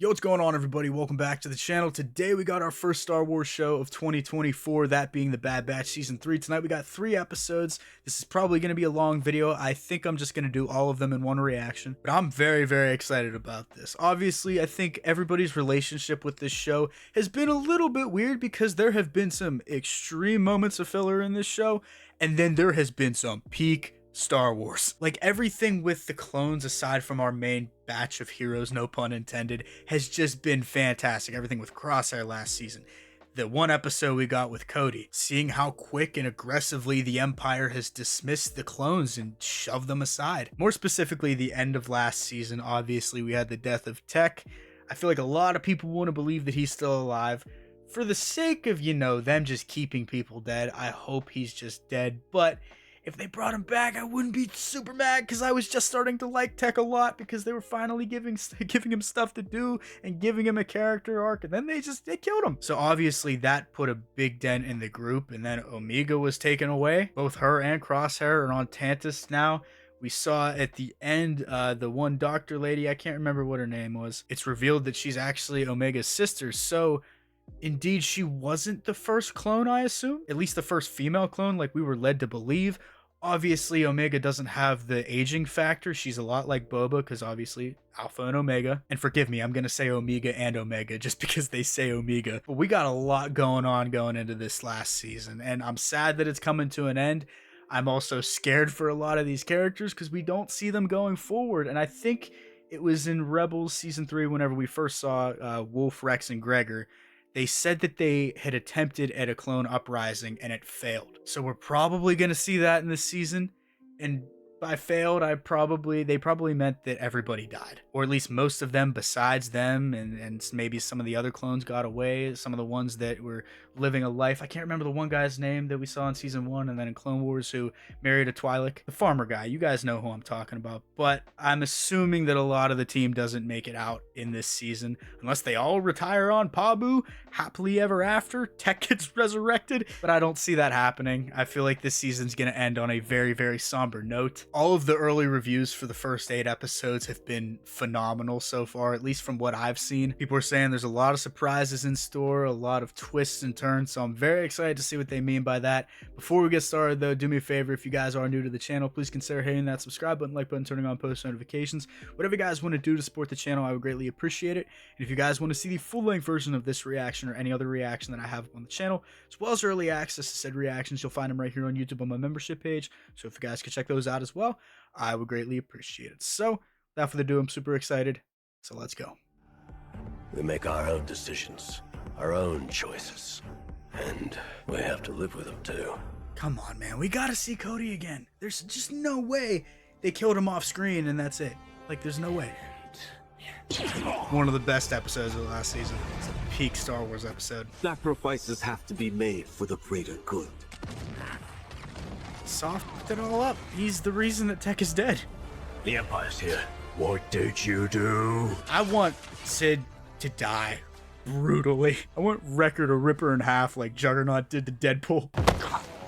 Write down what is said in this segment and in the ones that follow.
Yo, what's going on, everybody? Welcome back to the channel. Today we got our first Star Wars show of 2024, that being The Bad Batch Season 3. Tonight we got 3 episodes. This is probably going to be a long video. I think I'm just going to do all of them in one reaction, but I'm very, very excited about this. Obviously, I think everybody's relationship with this show has been a little bit weird because there have been some extreme moments of filler in this show, and then there has been some peak Star Wars. Like, everything with the clones, aside from our main batch of heroes, no pun intended, has just been fantastic. Everything with Crosshair last season. The one episode we got with Cody, seeing how quick and aggressively the Empire has dismissed the clones and shoved them aside. More specifically, the end of last season, obviously we had the death of Tech. I feel like a lot of people want to believe that he's still alive. For the sake of, them just keeping people dead, I hope he's just dead, but if they brought him back, I wouldn't be super mad because I was just starting to like Tech a lot because they were finally giving him stuff to do and giving him a character arc, and then they killed him. So obviously that put a big dent in the group, and then Omega was taken away. Both her and Crosshair are on Tantus now. We saw at the end, the one doctor lady, I can't remember what her name was. It's revealed that she's actually Omega's sister, so indeed, she wasn't the first clone, I assume. At least the first female clone, like we were led to believe. Obviously, Omega doesn't have the aging factor. She's a lot like Boba, because obviously Alpha and Omega. And forgive me, I'm going to say Omega and Omega just because they say Omega. But we got a lot going on going into this last season, and I'm sad that it's coming to an end. I'm also scared for a lot of these characters because we don't see them going forward. And I think it was in Rebels Season 3 whenever we first saw Wolf, Rex, and Gregor. They said that they had attempted at a clone uprising and it failed. So we're probably going to see that in this season. And by failed, they probably meant that everybody died. Or at least most of them besides them, and maybe some of the other clones got away. Some of the ones that were living a life. I can't remember the one guy's name that we saw in Season 1 and then in Clone Wars who married a Twi'lek. The farmer guy, you guys know who I'm talking about. But I'm assuming that a lot of the team doesn't make it out in this season. Unless they all retire on Pabu, happily ever after, Tech gets resurrected. But I don't see that happening. I feel like this season's going to end on a very, very somber note. All of the early reviews for the first 8 episodes have been phenomenal so far, at least from what I've seen. People are saying there's a lot of surprises in store, a lot of twists and turns, so I'm very excited to see what they mean by that. Before we get started though, do me a favor, if you guys are new to the channel, please consider hitting that subscribe button, like button, turning on post notifications. Whatever you guys want to do to support the channel, I would greatly appreciate it. And if you guys want to see the full-length version of this reaction or any other reaction that I have on the channel, as well as early access to said reactions, you'll find them right here on YouTube on my membership page. So if you guys could check those out as well, I would greatly appreciate it. So without further ado, I'm super excited. So let's go. We make our own decisions, our own choices, and we have to live with them too. Come on, man. We gotta see Cody again. There's just no way they killed him off screen and that's it. Like, there's no way. One of the best episodes of the last season. It's a peak Star Wars episode. Sacrifices have to be made for the greater good. Sophed it all up. He's the reason that Tech is dead. The Empire's here. What did you do? I want Sid to die brutally. I want Wrecker to rip her in half like Juggernaut did to Deadpool.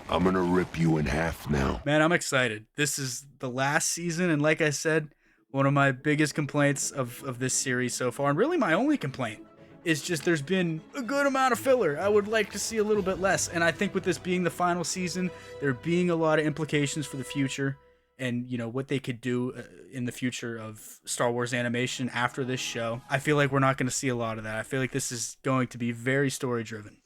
I'm gonna rip you in half now. Man, I'm excited. This is the last season, and like I said, one of my biggest complaints of this series so far, and really my only complaint, is just there's been a good amount of filler. I would like to see a little bit less, and I think with this being the final season, there being a lot of implications for the future, and what they could do in the future of Star Wars animation after this show. I feel like we're not going to see a lot of that. I feel like this is going to be very story driven.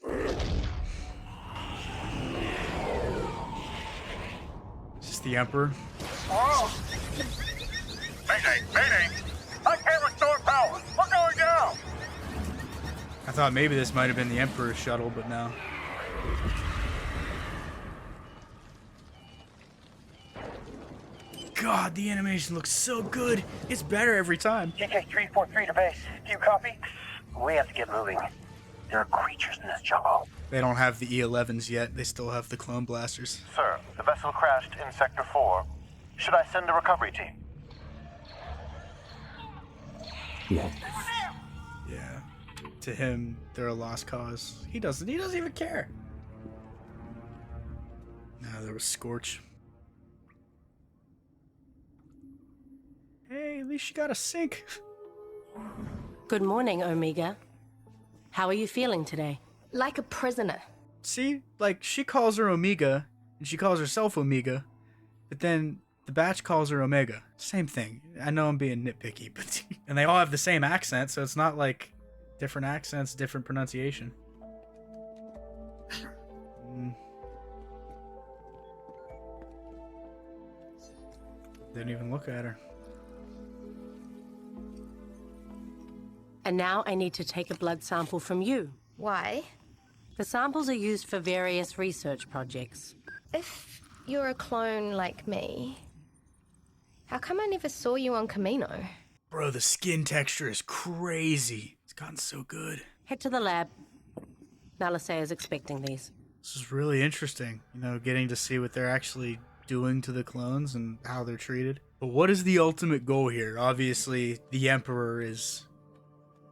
Is this the Emperor? Oh! Mayday! Mayday! I can't restore power! We're going down! I thought maybe this might have been the Emperor's shuttle, but no. God, the animation looks so good. It's better every time. TK-343 to base. Do you copy? We have to get moving. There are creatures in this jungle. They don't have the E11s yet. They still have the clone blasters. Sir, the vessel crashed in Sector 4. Should I send a recovery team? Yeah. To him, they're a lost cause. He doesn't even care. No, there was Scorch. Hey, at least you got a sink. Good morning, Omega. How are you feeling today? Like a prisoner. See, like, she calls her Omega, and she calls herself Omega, but then the batch calls her Omega. Same thing. I know I'm being nitpicky, but and they all have the same accent, so it's not like different accents, different pronunciation. Didn't even look at her. And now I need to take a blood sample from you. Why? The samples are used for various research projects. If you're a clone like me, how come I never saw you on Camino? Bro, the skin texture is crazy. It's gotten so good. Head to the lab. Nalisay is expecting these. This is really interesting, you know, getting to see what they're actually doing to the clones and how they're treated. But what is the ultimate goal here? Obviously, the Emperor is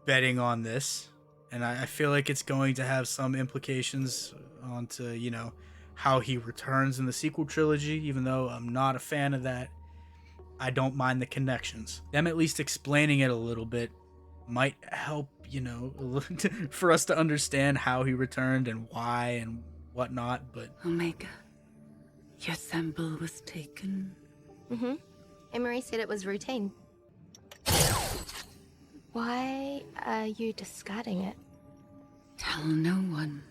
betting on this, and I feel like it's going to have some implications onto, you know, how he returns in the sequel trilogy. Even though I'm not a fan of that, I don't mind the connections. Them at least explaining it a little bit might help, you know, for us to understand how he returned and why and whatnot. But Omega, your sample was taken. Mm-hmm. Emery said it was routine. Why are you discarding it? Tell no one.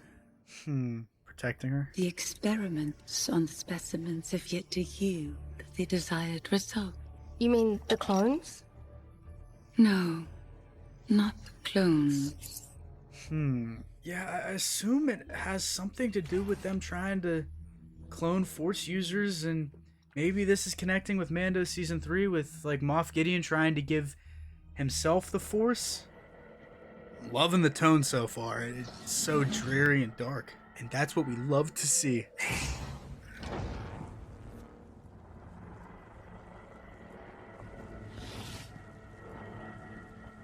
Protecting her? The experiments on the specimens have yet to yield the desired result. You mean the clones? No, not the clones. Yeah, I assume it has something to do with them trying to clone Force users, and maybe this is connecting with Mando Season 3 with, like, Moff Gideon trying to give himself the Force. Loving the tone so far. It's so dreary and dark, and that's what we love to see.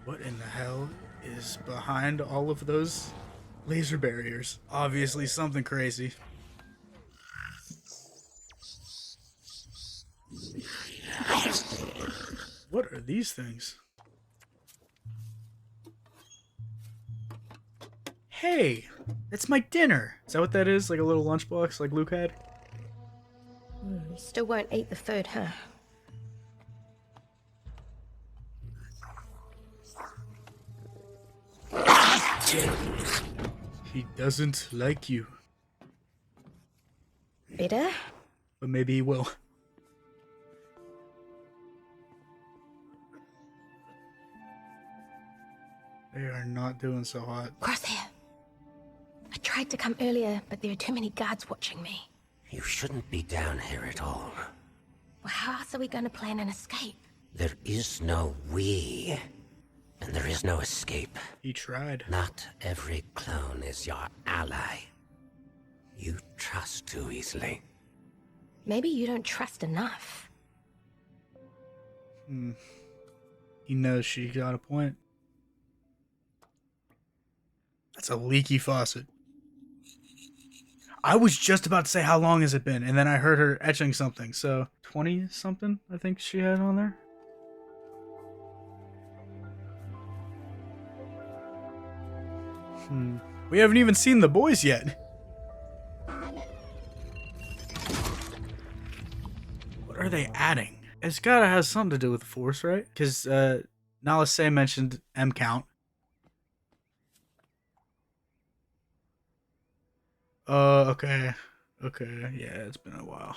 What in the hell is behind all of those laser barriers? Obviously something crazy. What are these things? Hey, that's my dinner. Is that what that is? Like a little lunchbox like Luke had? You still won't eat the food, huh? He doesn't like you. Better? But maybe he will. They are not doing so hot. Crosshair. I tried to come earlier, but there are too many guards watching me. You shouldn't be down here at all. Well, how else are we going to plan an escape? There is no we, and there is no escape. He tried. Not every clone is your ally. You trust too easily. Maybe you don't trust enough. He knows she got a point. That's a leaky faucet. I was just about to say how long has it been, and then I heard her etching something. So 20 something I think she had on there. We haven't even seen the boys yet. What are they adding? It's gotta have something to do with the Force, right? Because Nalisay mentioned M count. Okay. Okay, yeah, it's been a while.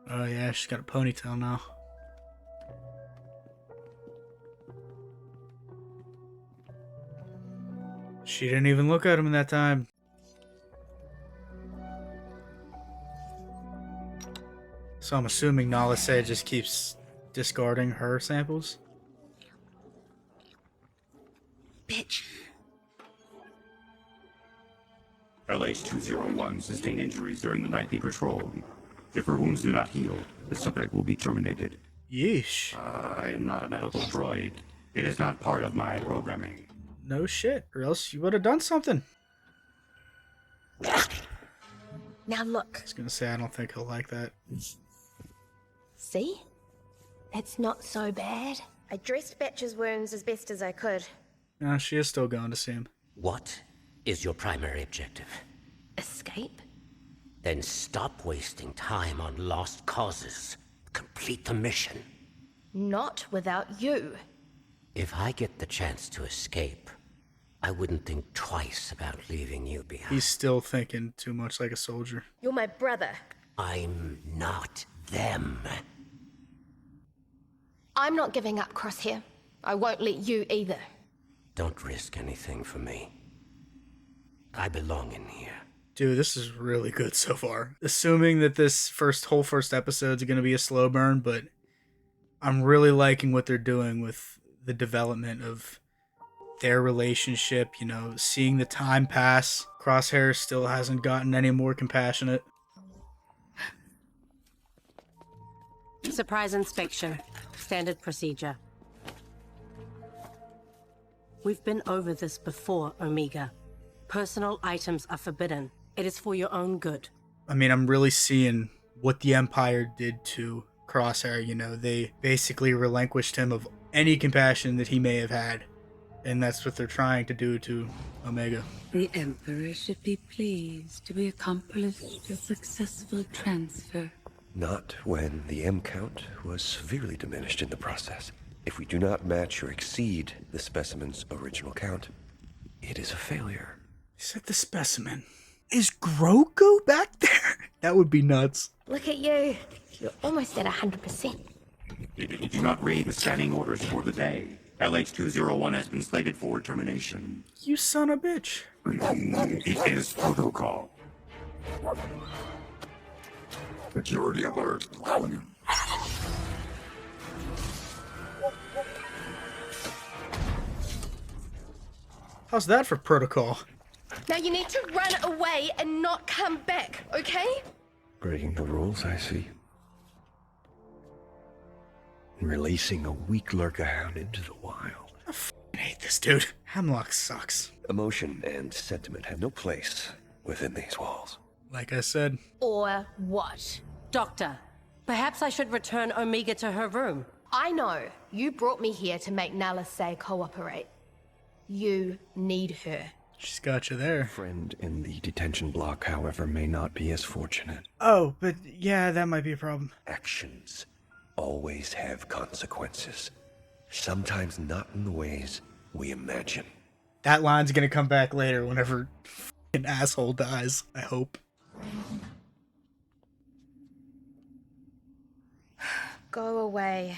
Oh yeah, she's got a ponytail now. She didn't even look at him in that time. So I'm assuming Nalisay just keeps discarding her samples. Bitch. LH-201 sustained injuries during the nightly patrol. If her wounds do not heal, the subject will be terminated. Yeesh. I am not a medical droid. It is not part of my programming. No shit, or else you would have done something. Now look. I was gonna say, I don't think he'll like that. See? That's not so bad. I dressed Batch's wounds as best as I could. No, she is still going to see him. What is your primary objective? Escape? Then stop wasting time on lost causes. Complete the mission. Not without you. If I get the chance to escape, I wouldn't think twice about leaving you behind. He's still thinking too much like a soldier. You're my brother. I'm not them. I'm not giving up, Crosshair. I won't let you either. Don't risk anything for me. I belong in here. Dude, this is really good so far. Assuming that this whole first episode is going to be a slow burn, but I'm really liking what they're doing with the development of their relationship, you know, seeing the time pass. Crosshair still hasn't gotten any more compassionate. Surprise inspection. Standard procedure. We've been over this before, Omega. Personal items are forbidden. It is for your own good. I mean, I'm really seeing what the Empire did to Crosshair, you know. They basically relinquished him of any compassion that he may have had. And that's what they're trying to do to Omega. The Emperor should be pleased to be accomplished a successful transfer. Not when the M count was severely diminished in the process. If we do not match or exceed the specimen's original count, it is a failure. He said the specimen. Is Grogu back there? That would be nuts. Look at you. You're almost at 100%. Did you not read the scanning orders for the day? LH-201 has been slated for termination. You son of a bitch. It is protocol. Security alert. How's that for protocol? Now you need to run away and not come back, okay? Breaking the rules, I see. Releasing a weak lurker-hound into the wild. I hate this dude. Hemlock sucks. Emotion and sentiment have no place within these walls. Like I said. Or what? Doctor, perhaps I should return Omega to her room. I know. You brought me here to make Nala say cooperate. You need her. She's got you there. Friend in the detention block, however, may not be as fortunate. Oh, but yeah, that might be a problem. Actions always have consequences. Sometimes not in the ways we imagine. That line's gonna come back later whenever an asshole dies, I hope. Go away.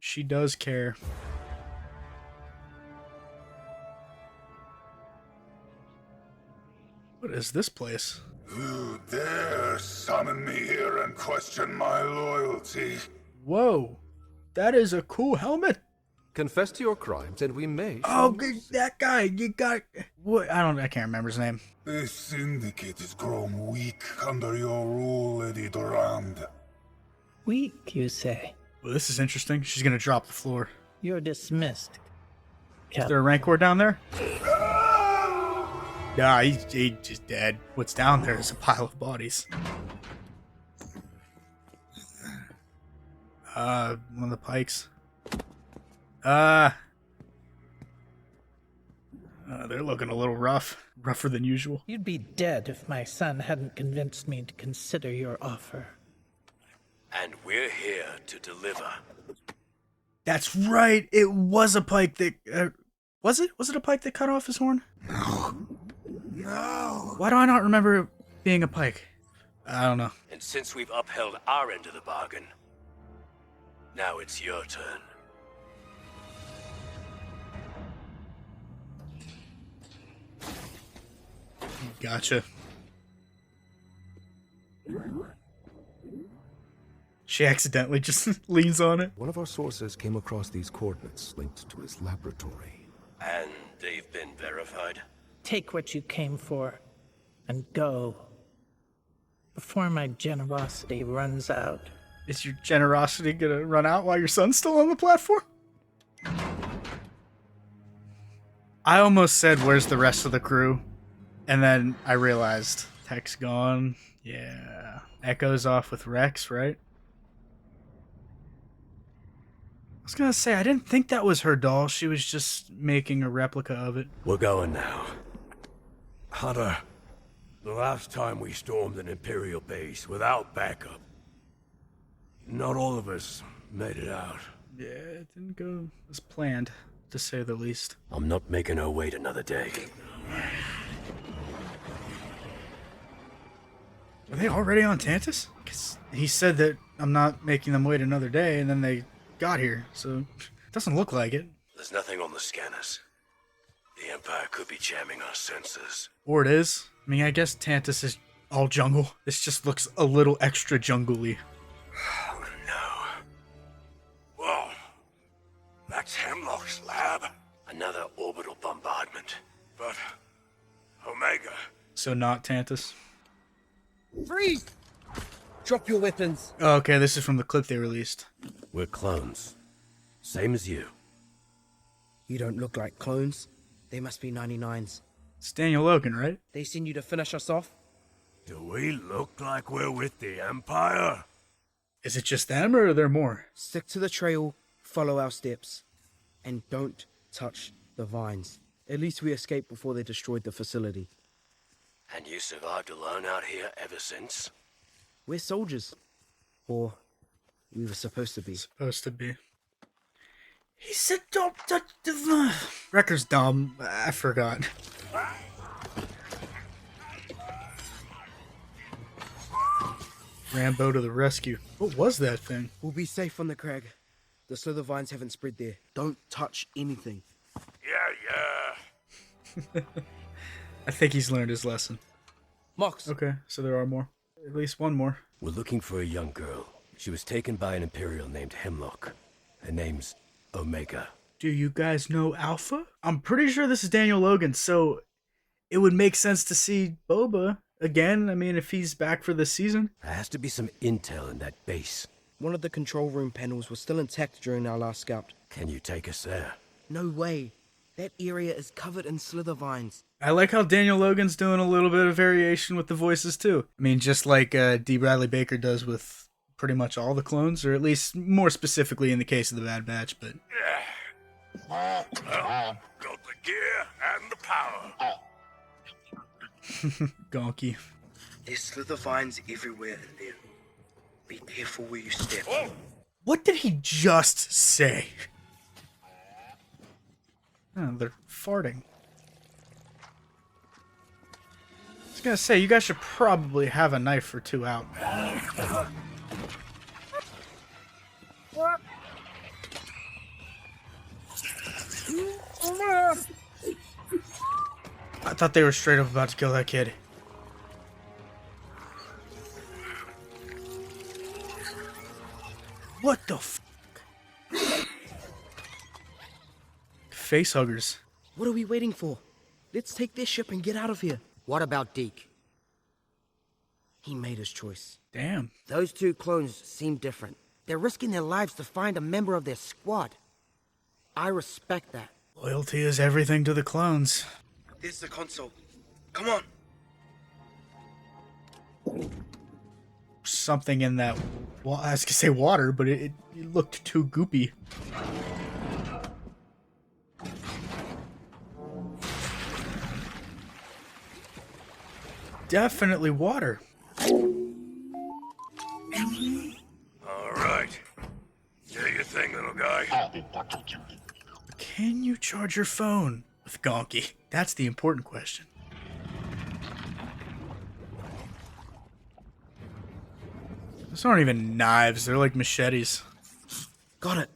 She does care. What is this place? Who dare summon me here and question my loyalty? Whoa, that is a cool helmet. Confess to your crimes, and we may. Oh, that guy, you got what? I can't remember his name. The Syndicate is grown weak under your rule, Lady Durand. Weak, you say? Well, this is interesting. She's gonna drop the floor. You're dismissed. Is there a Rancor down there? Nah, he's just dead. What's down there is a pile of bodies. One of the pikes. They're looking a little rough. Rougher than usual. You'd be dead if my son hadn't convinced me to consider your offer. And we're here to deliver. That's right. It was a pike that... was it? Was it a pike that cut off his horn? No. Why do I not remember it being a pike? I don't know. And since we've upheld our end of the bargain, now it's your turn. Gotcha. She accidentally just leans on it. One of our sources came across these coordinates linked to his laboratory. And they've been verified? Take what you came for and go before my generosity runs out. Is your generosity gonna run out while your son's still on the platform? I almost said, where's the rest of the crew? And then I realized, Tech's gone. Yeah. Echo's off with Rex, right? I was gonna say, I didn't think that was her doll. She was just making a replica of it. We're going now. Hunter, the last time we stormed an Imperial base without backup, not all of us made it out. Yeah, it didn't go as planned, to say the least. I'm not making her wait another day. Are they already on Tantus? 'Cause he said that I'm not making them wait another day, and then they got here, so it doesn't look like it. There's nothing on the scanners. The Empire could be jamming our sensors. Or it is. I mean, I guess Tantus is all jungle. This just looks a little extra jungle-y. Oh no. Whoa. That's Hemlock's lab. Another orbital bombardment. But Omega. So not Tantus. Freeze! Drop your weapons. Oh, okay, this is from the clip they released. We're clones. Same as you. You don't look like clones. They must be 99s. It's Daniel Logan, right? They send you to finish us off? Do we look like we're with the Empire? Is it just them, or are there more? Stick to the trail, follow our steps, and don't touch the vines. At least we escaped before they destroyed the facility. And you survived alone out here ever since? We're soldiers. Or we were supposed to be. Supposed to be. He said don't touch the vine. Wrecker's dumb. I forgot. Rambo to the rescue. What was that thing? We'll be safe on the crag. The slither vines haven't spread there. Don't touch anything. Yeah. I think he's learned his lesson. Mox. Okay, so there are more. At least one more. We're looking for a young girl. She was taken by an Imperial named Hemlock. Her name's Omega. Do you guys know Alpha? I'm pretty sure this is Daniel Logan, so it would make sense to see Boba again. I mean, if he's back for this season. There has to be some intel in that base. One of the control room panels was still intact during our last scout. Can you take us there? No way. That area is covered in slither vines. I like how Daniel Logan's doing a little bit of variation with the voices too. I mean, just like D. Bradley Baker does with pretty much all the clones, or at least more specifically in the case of the Bad Batch, but... Well, got the gear and the power. Gonky. There's slither vines everywhere in there. Be careful where you step. What did he just say? Oh, they're farting. I was gonna say, you guys should probably have a knife or two out. I thought they were straight up about to kill that kid. What the f***? Face huggers. What are we waiting for? Let's take this ship and get out of here. What about Deke? He made his choice. Damn. Those two clones seem different. They're risking their lives to find a member of their squad. I respect that. Loyalty is everything to the clones. There's the console. Come on. Something in that, well, I was gonna say water, but it looked too goopy. Definitely water. All right. Do your thing, little guy. Can you charge your phone with Gonky? That's the important question. Those aren't even knives, they're like machetes. Got it.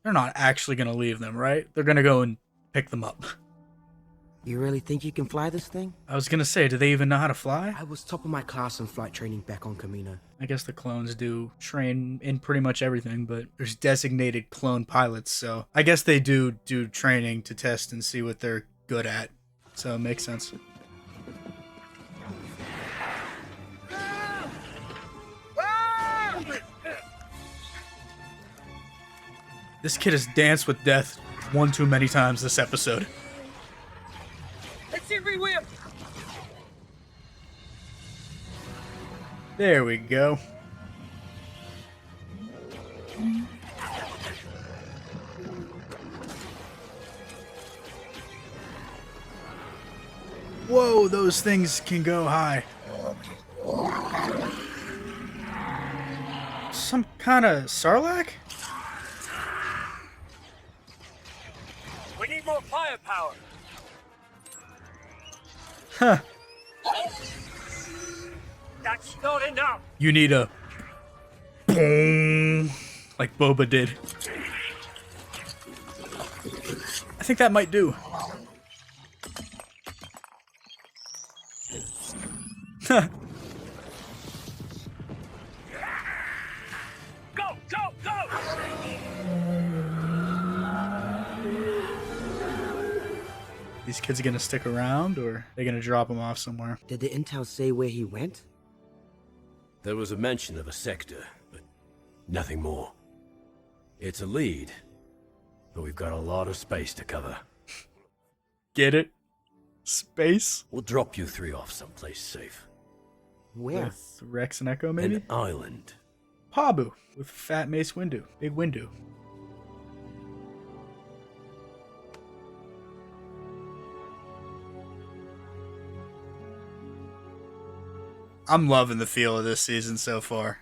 They're not actually gonna leave them, right? They're gonna go and pick them up. You really think you can fly this thing? I was gonna say, do they even know how to fly? I was top of my class in flight training back on Kamino. I guess the clones do train in pretty much everything, but there's designated clone pilots, so I guess they do training to test and see what they're good at. So it makes sense. This kid has danced with death one too many times this episode. It's everywhere! There we go. Whoa, those things can go high. Some kind of Sarlacc? We need more firepower. Huh. That's not enough. You need a boom, like Boba did. I think that might do. Go, go, go! These kids are gonna stick around, or are they gonna drop him off somewhere? Did the intel say where he went? There was a mention of a sector, but nothing more. It's a lead, but we've got a lot of space to cover. Get it? Space? We'll drop you three off someplace safe. Where? With Rex and Echo, maybe? An island. Pabu, with Fat Mace Windu. Big Windu. I'm loving the feel of this season so far.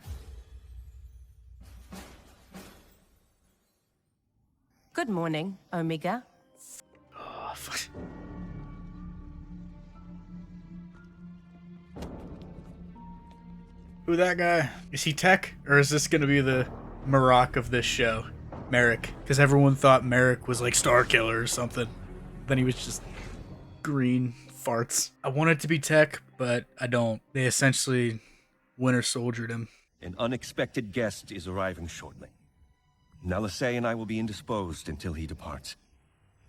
Good morning, Omega. Oh, fuck. Who that guy? Is he tech? Or is this gonna be the Marok of this show? Merrick. Because everyone thought Merrick was like Star Killer or something. Then he was just green farts. I want it to be tech, but I don't. They essentially Winter Soldiered him. An unexpected guest is arriving shortly. Nalisay and I will be indisposed until he departs.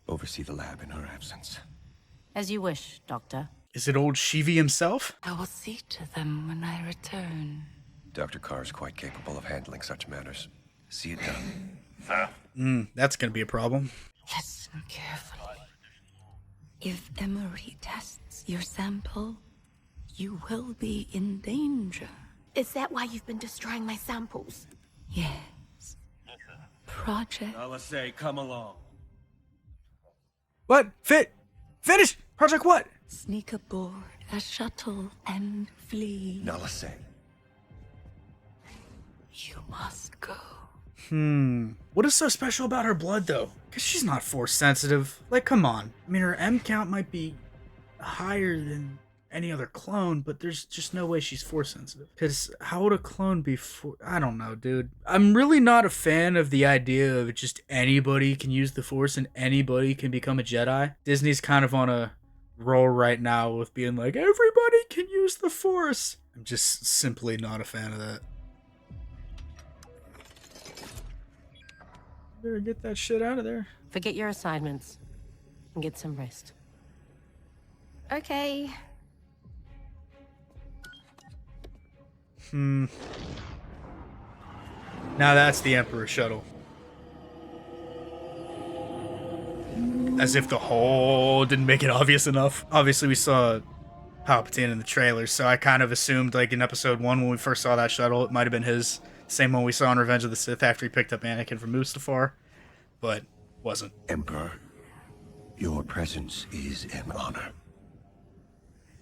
Oversee the lab in her absence. As you wish, Doctor. Is it old Shivi himself? I will see to them when I return. Dr. Carr is quite capable of handling such matters. See it done. Sir? That's gonna be a problem. Listen carefully. If Emery tests your sample, you will be in danger. Is that why you've been destroying my samples? Yes. Project. Nalisay, come along. What? Finish! Project what? Sneak aboard a shuttle and flee. Nalisay. You must go. What is so special about her blood, though? Because she's not force sensitive. Like, come on. I mean, her M count might be higher than any other clone, but there's just no way she's force sensitive. Because how would a clone be I don't know, dude. I'm really not a fan of the idea of just anybody can use the force and anybody can become a Jedi. Disney's kind of on a roll right now with being like, everybody can use the force. I'm just simply not a fan of that. Better get that shit out of there. Forget your assignments and get some rest. Okay. Now that's the Emperor shuttle. As if the hole didn't make it obvious enough. Obviously, we saw Palpatine in the trailer, so I kind of assumed, like, in episode 1 when we first saw that shuttle, it might have been his. Same one we saw in Revenge of the Sith after he picked up Anakin from Mustafar, but wasn't. Emperor, your presence is an honor.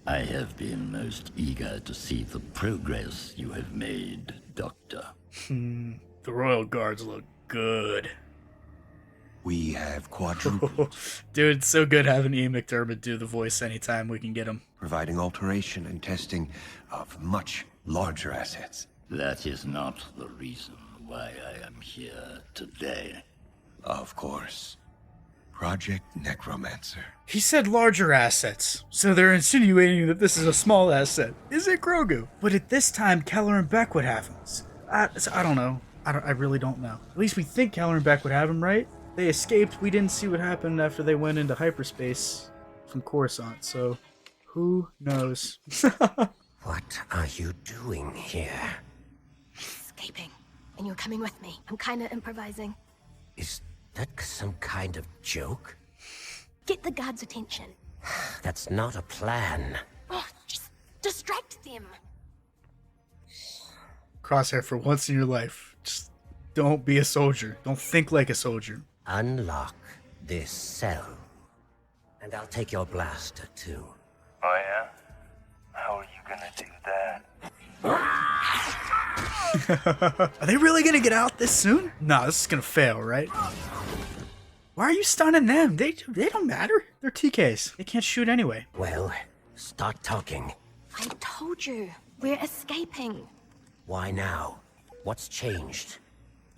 I have been most eager to see the progress you have made, Doctor. The Royal Guards look good. We have quadrupled. Dude, it's so good having Ian McDermott do the voice anytime we can get him. Providing alteration and testing of much larger assets. That is not the reason why I am here today. Of course. Project Necromancer. He said larger assets, so they're insinuating that this is a small asset. Is it Grogu? But at this time, Keller and Beck would have him. I don't know. I really don't know. At least we think Keller and Beck would have him, right? They escaped. We didn't see what happened after they went into hyperspace from Coruscant, so who knows? What are you doing here? Escaping. And you're coming with me. I'm kinda improvising. Is that some kind of joke? Get the guards' attention. That's not a plan. Oh, just distract them. Crosshair, for once in your life, just don't be a soldier. Don't think like a soldier. Unlock this cell, and I'll take your blaster too. Oh yeah? How are you gonna do that? Are they really gonna get out this soon? Nah, this is gonna fail, right? Why are you stunning them? They don't matter. They're TKs. They can't shoot anyway. Well, start talking. I told you, we're escaping. Why now? What's changed?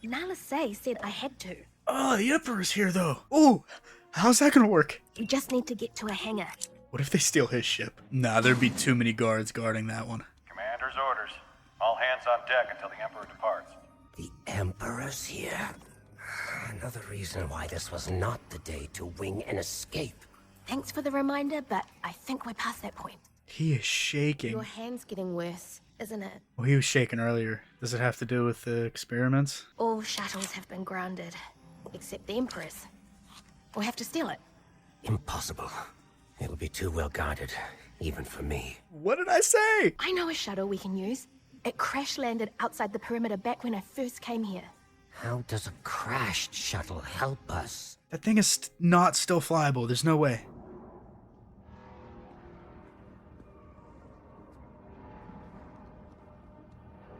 Nala Say said I had to. Oh, the Emperor's here, though. Ooh, how's that gonna work? We just need to get to a hangar. What if they steal his ship? Nah, there'd be too many guards guarding that one. Commander's orders. All hands on deck until the Emperor departs. The Emperor's here. Another reason why this was not the day to wing an escape. Thanks for the reminder, but I think we're past that point. He is shaking. Your hand's getting worse, isn't it? Well, he was shaking earlier. Does it have to do with the experiments? All shuttles have been grounded, except the Emperor's. We'll have to steal it. Impossible. It'll be too well guarded, even for me. What did I say? I know a shuttle we can use. It crash landed outside the perimeter back when I first came here. How does a crashed shuttle help us? That thing is not still flyable. There's no way.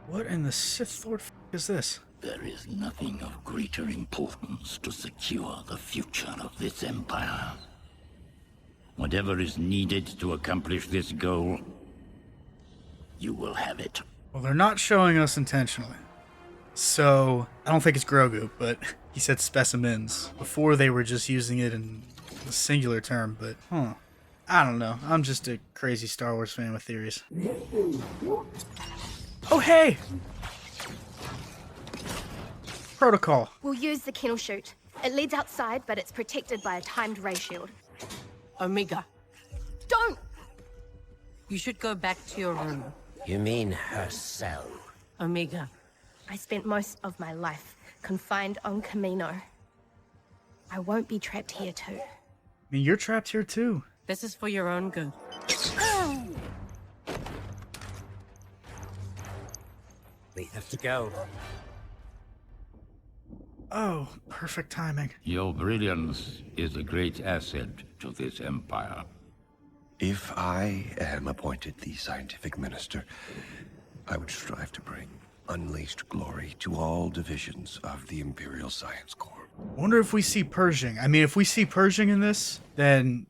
What in the Sith Lord is this? There is nothing of greater importance to secure the future of this empire. Whatever is needed to accomplish this goal, you will have it. Well, they're not showing us intentionally. So, I don't think it's Grogu, but he said specimens. Before they were just using it in a singular term, but, I don't know. I'm just a crazy Star Wars fan with theories. Oh, hey! Protocol. We'll use the kennel chute. It leads outside, but it's protected by a timed ray shield. Omega, Don't! you should go back to your room. You mean her cell? Omega, I spent most of my life confined on Camino. I won't be trapped here too. I mean, you're trapped here too. this is for your own good. We have to go. Oh, perfect timing. Your brilliance is a great asset to this empire. If I am appointed the scientific minister, I would strive to bring unleashed glory to all divisions of the Imperial Science Corps. Wonder if we see Pershing. I mean, if we see Pershing in this, then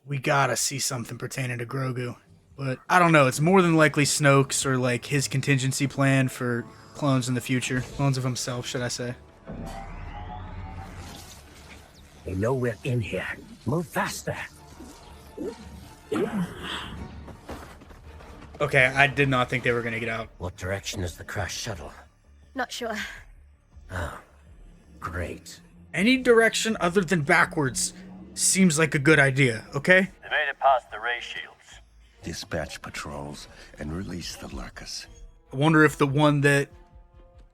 we gotta see something pertaining to Grogu. But I don't know. It's more than likely Snoke's or like his contingency plan for clones in the future. Clones of himself, should I say. They know we're in here. Move faster. Okay, I did not think they were gonna get out. What direction is the crashed shuttle? Not sure. Oh, great. Any direction other than backwards seems like a good idea, okay? They made it past the ray shields. Dispatch patrols and release the Lurkus. I wonder if the one that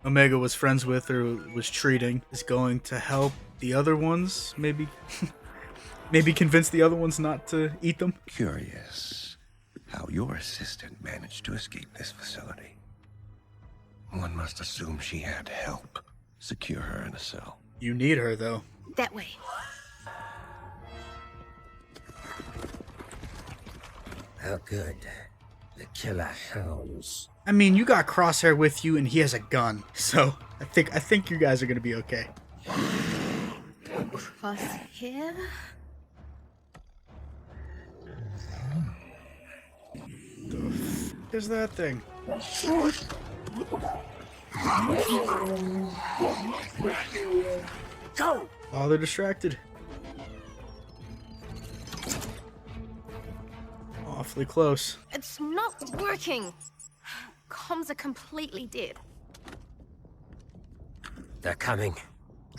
Omega was friends with or was treating is going to help the other ones, maybe maybe convince the other ones not to eat them. Curious how your assistant managed to escape this facility. One must assume she had help. Secure her in a cell. You need her, though. That way. How good. The killer hounds. I mean, you got Crosshair with you, and he has a gun, so I think you guys are gonna be okay. Cross here. There's that thing. Go! Oh, they're distracted. Awfully close. It's not working. Comms are completely dead. They're coming.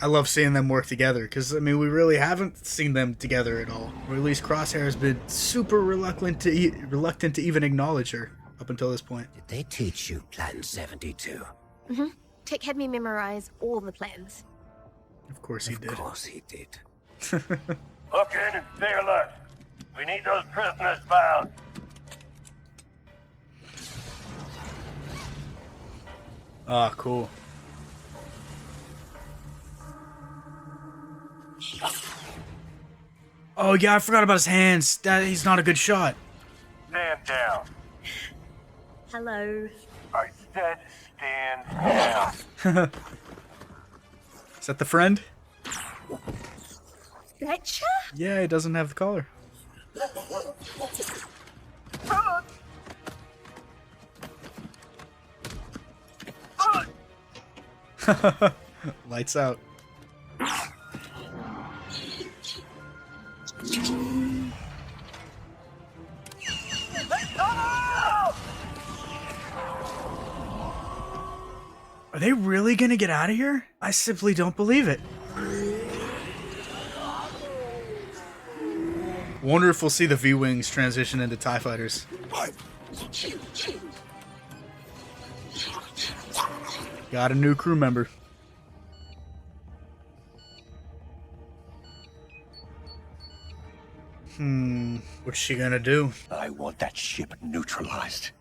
I love seeing them work together, because, I mean, we really haven't seen them together at all. Or at least Crosshair has been super reluctant to even acknowledge her up until this point. Did they teach you Plan 72? Mm-hmm. Tech had me memorize all the plans. Of course he did. Of course he did. Look in and stay alert. We need those prisoners found. Ah, cool. Oh yeah, I forgot about his hands. He's not a good shot. Stand down. Hello. I said stand down. Is that the friend? Fletcher? Yeah, he doesn't have the collar. Lights out. Are they really gonna get out of here? I simply don't believe it. Wonder if we'll see the V-Wings transition into TIE fighters. Got a new crew member. What's she gonna do? I want that ship neutralized.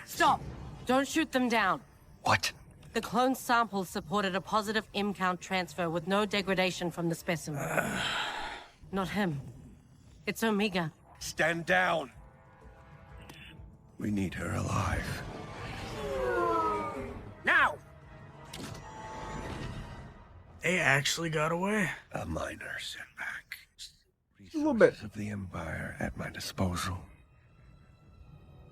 Stop! Don't shoot them down. What? The clone sample supported a positive M count transfer with no degradation from the specimen. Not him. It's Omega. Stand down. We need her alive. Now! They actually got away. A minor setback. A little bit. Of the Empire at my disposal.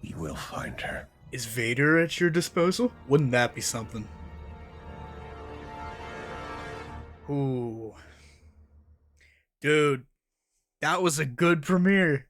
We will find her. Is Vader at your disposal? Wouldn't that be something? Ooh. Dude, that was a good premiere.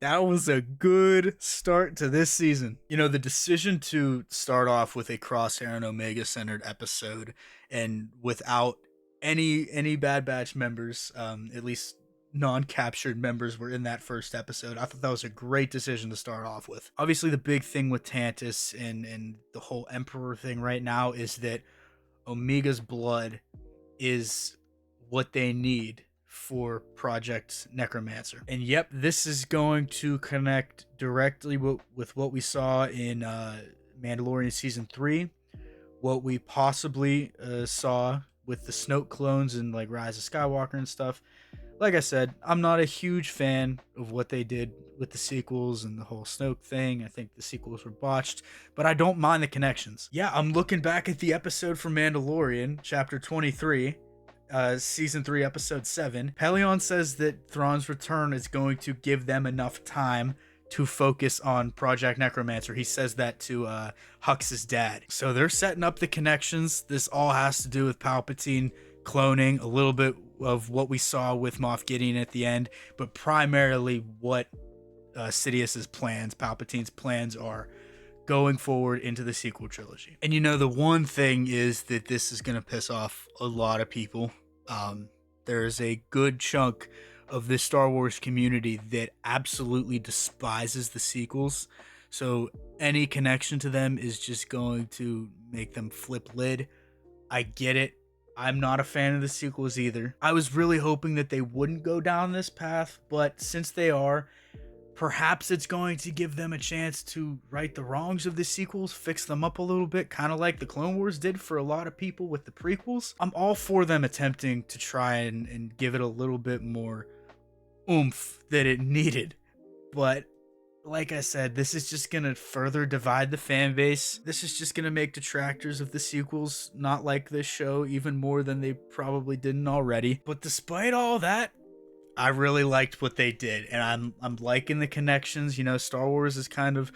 That was a good start to this season. You know, the decision to start off with a Crosshair and Omega centered episode and without any Bad Batch members, at least non-captured members were in that first episode. I thought that was a great decision to start off with. Obviously, the big thing with Tantus and the whole Emperor thing right now is that Omega's blood is what they need for Project Necromancer. And yep, this is going to connect directly with what we saw in Mandalorian Season 3, what we possibly saw with the Snoke clones and like Rise of Skywalker and stuff. Like I said, I'm not a huge fan of what they did with the sequels and the whole Snoke thing. I think the sequels were botched, but I don't mind the connections. Yeah, I'm looking back at the episode from Mandalorian, Chapter 23, Season 3, Episode 7. Pelion says that Thrawn's return is going to give them enough time to focus on Project Necromancer. He says that to Hux's dad. So they're setting up the connections. This all has to do with Palpatine cloning, a little bit of what we saw with Moff Gideon at the end, but primarily what Sidious's plans, Palpatine's plans are going forward into the sequel trilogy. And you know, the one thing is that this is going to piss off a lot of people. There's a good chunk of this Star Wars community that absolutely despises the sequels. So any connection to them is just going to make them flip lid. I get it. I'm not a fan of the sequels either. I was really hoping that they wouldn't go down this path, but since they are, perhaps it's going to give them a chance to right the wrongs of the sequels, fix them up a little bit, kind of like the Clone Wars did for a lot of people with the prequels. I'm all for them attempting to try and give it a little bit more oomph that it needed. But like I said, this is just going to further divide the fan base. This is just going to make detractors of the sequels not like this show even more than they probably didn't already. But despite all that, I really liked what they did, and I'm liking the connections. You know, Star Wars is kind of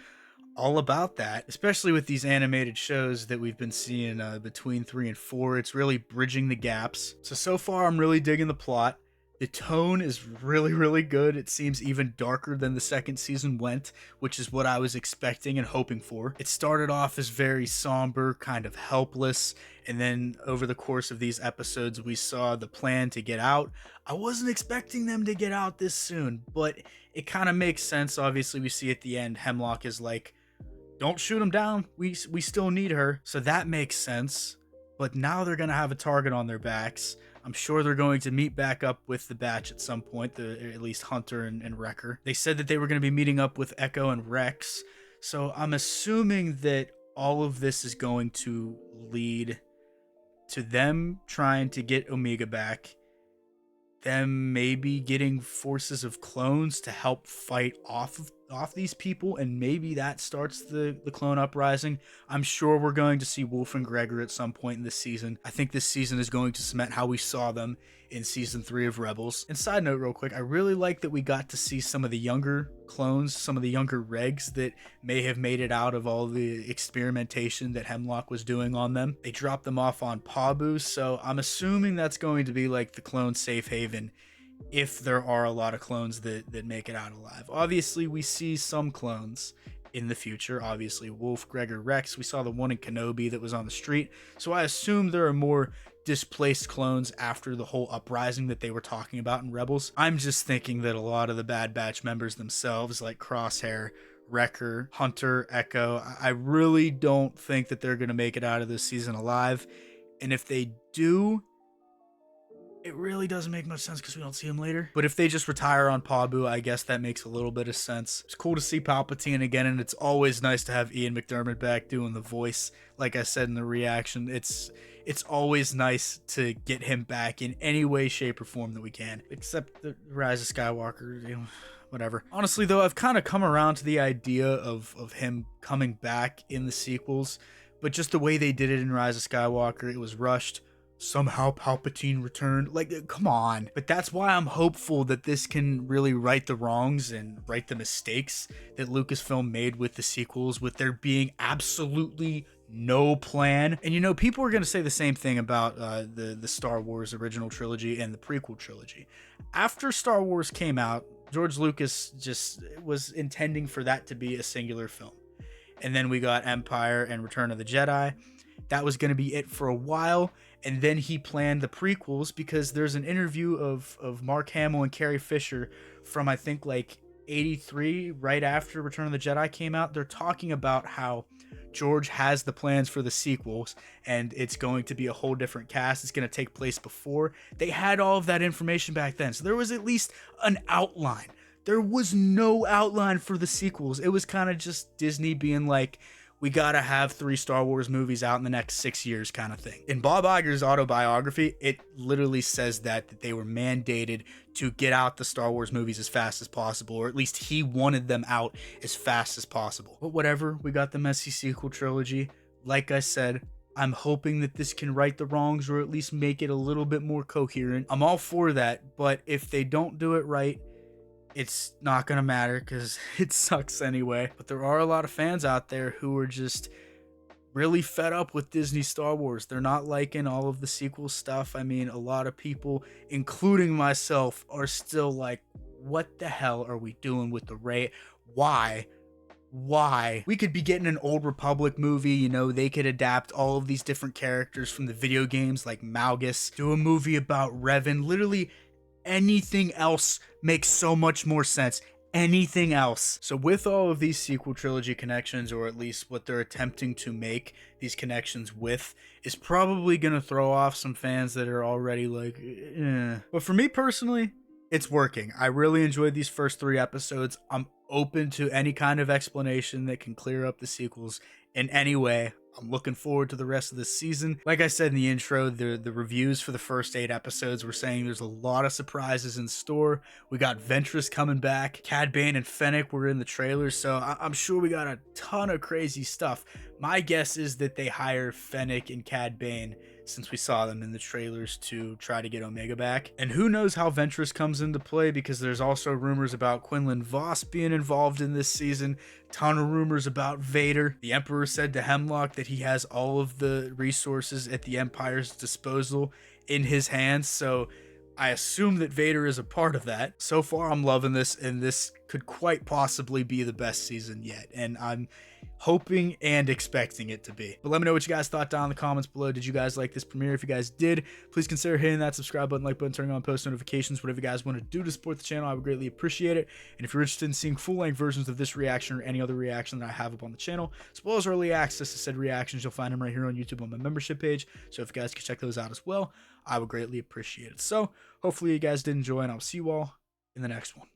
all about that, especially with these animated shows that we've been seeing between 3 and 4. It's really bridging the gaps. So far, I'm really digging the plot. The tone is really, really good. It seems even darker than the second season went, which is what I was expecting and hoping for. It started off as very somber, kind of helpless, and then over the course of these episodes, we saw the plan to get out. I wasn't expecting them to get out this soon, but it kind of makes sense. Obviously, we see at the end, Hemlock is like, don't shoot them down. We still need her. So that makes sense. But now they're going to have a target on their backs. I'm sure they're going to meet back up with the batch at some point, at least Hunter and Wrecker. They said that they were going to be meeting up with Echo and Rex, so I'm assuming that all of this is going to lead to them trying to get Omega back, them maybe getting forces of clones to help fight off these people, and maybe that starts the clone uprising. I'm sure we're going to see Wolf and Gregor at some point in this season. I think this season is going to cement how we saw them in season 3 of Rebels. And side note real quick, I really like that we got to see some of the younger clones, some of the younger regs that may have made it out of all the experimentation that Hemlock was doing on them. They dropped them off on Pabu, so I'm assuming that's going to be like the clone safe haven if there are a lot of clones that make it out alive. Obviously, we see some clones in the future. Obviously, Wolf, Gregor, Rex. We saw the one in Kenobi that was on the street. So I assume there are more displaced clones after the whole uprising that they were talking about in Rebels. I'm just thinking that a lot of the Bad Batch members themselves, like Crosshair, Wrecker, Hunter, Echo, I really don't think that they're going to make it out of this season alive. And if they do, it really doesn't make much sense because we don't see him later. But if they just retire on Pabu, I guess that makes a little bit of sense. It's cool to see Palpatine again, and it's always nice to have Ian McDermott back doing the voice. Like I said in the reaction, it's always nice to get him back in any way, shape, or form that we can. Except the Rise of Skywalker, you know, whatever. Honestly, though, I've kind of come around to the idea of him coming back in the sequels, but just the way they did it in Rise of Skywalker, it was rushed. Somehow Palpatine returned. Like, come on. But that's why I'm hopeful that this can really right the wrongs and right the mistakes that Lucasfilm made with the sequels, with there being absolutely no plan. And you know, people are going to say the same thing about the Star Wars original trilogy and the prequel trilogy. After Star Wars came out, George Lucas just was intending for that to be a singular film. And then we got Empire and Return of the Jedi. That was going to be it for a while. And then he planned the prequels, because there's an interview of Mark Hamill and Carrie Fisher from, I think, like 83, right after Return of the Jedi came out. They're talking about how George has the plans for the sequels, and it's going to be a whole different cast. It's going to take place before. They had all of that information back then. So there was at least an outline. There was no outline for the sequels. It was kind of just Disney being like, we gotta have 3 Star Wars movies out in the next 6 years kind of thing. In Bob Iger's autobiography, it literally says that they were mandated to get out the Star Wars movies as fast as possible, or at least he wanted them out as fast as possible. But whatever, we got the messy sequel trilogy. Like I said, I'm hoping that this can right the wrongs, or at least make it a little bit more coherent. I'm all for that, but if they don't do it right, it's not gonna matter because it sucks anyway. But there are a lot of fans out there who are just really fed up with Disney Star Wars. They're not liking all of the sequel stuff. I mean, a lot of people, including myself, are still like, what the hell are we doing with the Rey? Why? We could be getting an Old Republic movie, you know, they could adapt all of these different characters from the video games like Malgus, do a movie about Revan. Literally anything else makes so much more sense. Anything else. So with all of these sequel trilogy connections, or at least what they're attempting to make these connections with, is probably going to throw off some fans that are already like, eh. But for me personally, it's working. I really enjoyed these first 3 episodes. I'm open to any kind of explanation that can clear up the sequels in any way. I'm looking forward to the rest of this season. Like I said in the intro, the reviews for the first 8 episodes were saying there's a lot of surprises in store. We got Ventress coming back. Cad Bane and Fennec were in the trailers, so I'm sure we got a ton of crazy stuff. My guess is that they hire Fennec and Cad Bane, since we saw them in the trailers, to try to get Omega back. And who knows how Ventress comes into play, because there's also rumors about Quinlan Vos being involved in this season. Ton of rumors about Vader. The Emperor said to Hemlock that he has all of the resources at the Empire's disposal in his hands, so I assume that Vader is a part of that. So far, I'm loving this, and this could quite possibly be the best season yet, and I'm hoping and expecting it to be. But let me know what you guys thought down in the comments below. Did you guys like this premiere? If you guys did, please consider hitting that subscribe button, like button, turning on post notifications, whatever you guys want to do to support the channel. I would greatly appreciate it. And if you're interested in seeing full-length versions of this reaction or any other reaction that I have up on the channel, as well as early access to said reactions, you'll find them right here on YouTube on my membership page. So if you guys could check those out as well, I would greatly appreciate it. So hopefully you guys did enjoy, and I'll see you all in the next one.